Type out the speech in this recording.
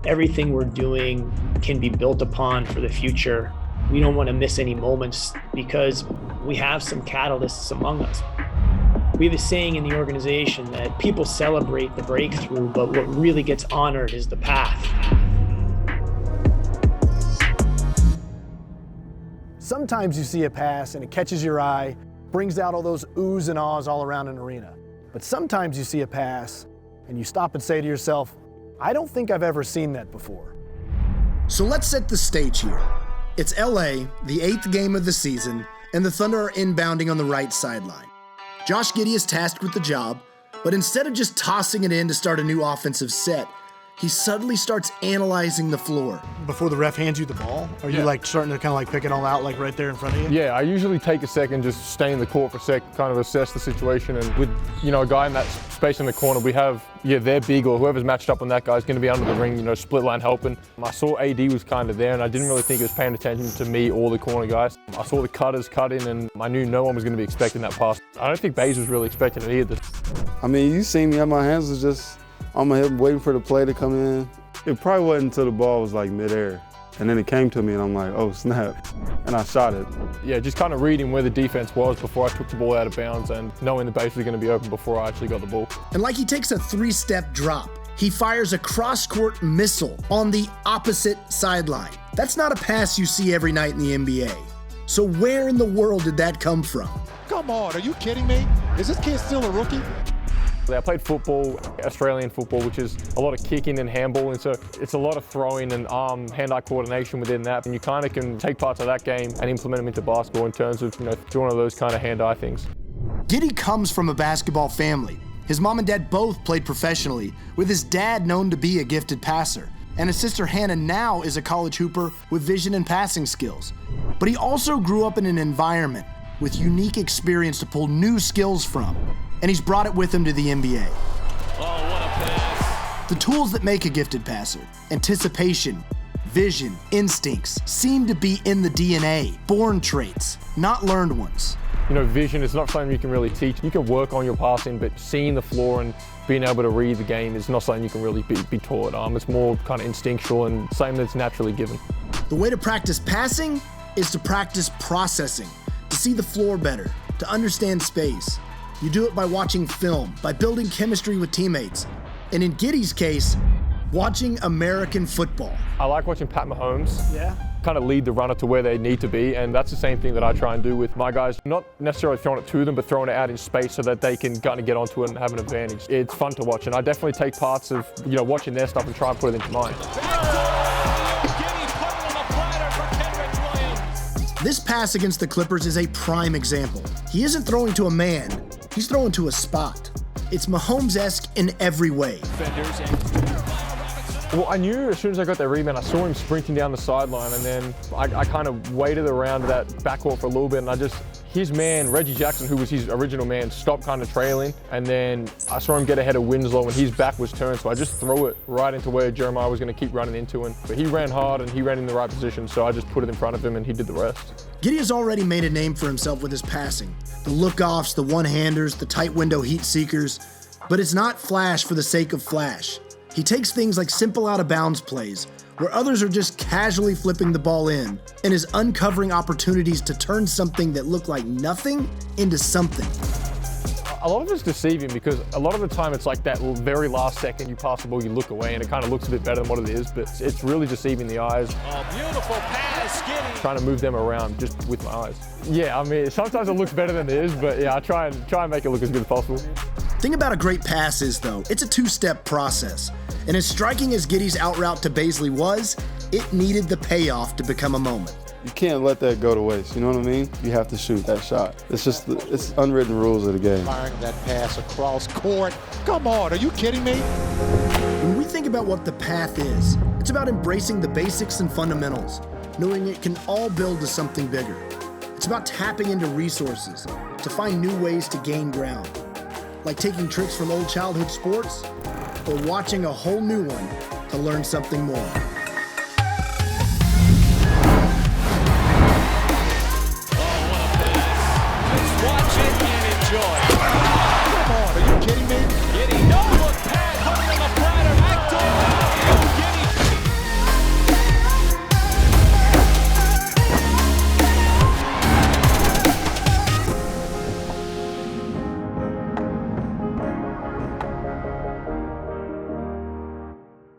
Everything we're doing can be built upon for the future. We don't want to miss any moments because we have some catalysts among us. We have a saying in the organization that people celebrate the breakthrough, but what really gets honored is the path. Sometimes you see a pass and it catches your eye, brings out all those oohs and ahs all around an arena. But sometimes you see a pass and you stop and say to yourself, I don't think I've ever seen that before. So let's set the stage here. It's LA, the 8th game of the season, and the Thunder are inbounding on the right sideline. Josh Giddey is tasked with the job, but instead of just tossing it in to start a new offensive set, he suddenly starts analyzing the floor. Before the ref hands you the ball, are you like starting to kind of like pick it all out like right there in front of you? Yeah, I usually take a second, just stay in the court for a sec, kind of assess the situation. And with, a guy in that space in the corner, we have, they're big, or whoever's matched up on that guy is going to be under the ring, split line helping. I saw AD was kind of there, and I didn't really think he was paying attention to me or the corner guys. I saw the cutters cut in, and I knew no one was going to be expecting that pass. I don't think Baze was really expecting it either. I mean, you see me, my hands was just on my hip waiting for the play to come in. It probably wasn't until the ball was like midair. And then it came to me and I'm like, oh snap. And I shot it. Yeah, just kind of reading where the defense was before I took the ball out of bounds and knowing the base was going to be open before I actually got the ball. And like he takes a 3-step drop, he fires a cross-court missile on the opposite sideline. That's not a pass you see every night in the NBA. So where in the world did that come from? Come on, are you kidding me? Is this kid still a rookie? I played football, Australian football, which is a lot of kicking and handball, and so it's a lot of throwing and hand-eye coordination within that, and you kind of can take parts of that game and implement them into basketball in terms of, doing one of those kind of hand-eye things. Giddey comes from a basketball family. His mom and dad both played professionally, with his dad known to be a gifted passer, and his sister Hannah now is a college hooper with vision and passing skills. But he also grew up in an environment with unique experience to pull new skills from, and he's brought it with him to the NBA. Oh, what a pass. The tools that make a gifted passer, anticipation, vision, instincts, seem to be in the DNA, born traits, not learned ones. Vision is not something you can really teach. You can work on your passing, but seeing the floor and being able to read the game is not something you can really be taught. It's more kind of instinctual and something that's naturally given. The way to practice passing is to practice processing, to see the floor better, to understand space. You do it by watching film, by building chemistry with teammates, and in Giddey's case, watching American football. I like watching Pat Mahomes. Yeah. Kind of lead the runner to where they need to be, and that's the same thing that I try and do with my guys. Not necessarily throwing it to them, but throwing it out in space so that they can kind of get onto it and have an advantage. It's fun to watch, and I definitely take parts of watching their stuff and try and put it into mine. This pass against the Clippers is a prime example. He isn't throwing to a man, he's throwing to a spot. It's Mahomes-esque in every way. Well, I knew as soon as I got that rebound, I saw him sprinting down the sideline, and then I kind of waited around that backcourt for a little bit, and his man, Reggie Jackson, who was his original man, stopped kind of trailing, and then I saw him get ahead of Winslow, and his back was turned, so I just threw it right into where Jeremiah was going to keep running into him. But he ran hard, and he ran in the right position, so I just put it in front of him, and he did the rest. Giddey has already made a name for himself with his passing. The look-offs, the one-handers, the tight window heat seekers, but it's not flash for the sake of flash. He takes things like simple out-of-bounds plays, where others are just casually flipping the ball in, and is uncovering opportunities to turn something that looked like nothing into something. A lot of it's deceiving because a lot of the time it's like that very last second you pass the ball, you look away, and it kind of looks a bit better than what it is, but it's really deceiving the eyes. Oh, beautiful pass, Giddey. Trying to move them around just with my eyes. Yeah, I mean, sometimes it looks better than it is, but yeah, I try and make it look as good as possible. The thing about a great pass is, though, it's a two-step process. And as striking as Giddey's out route to Bazley was, it needed the payoff to become a moment. You can't let that go to waste, you know what I mean? You have to shoot that shot. It's unwritten rules of the game. Firing that pass across court. Come on, are you kidding me? When we think about what the path is, it's about embracing the basics and fundamentals, knowing it can all build to something bigger. It's about tapping into resources to find new ways to gain ground, like taking tricks from old childhood sports or watching a whole new one to learn something more. Watch it and enjoy.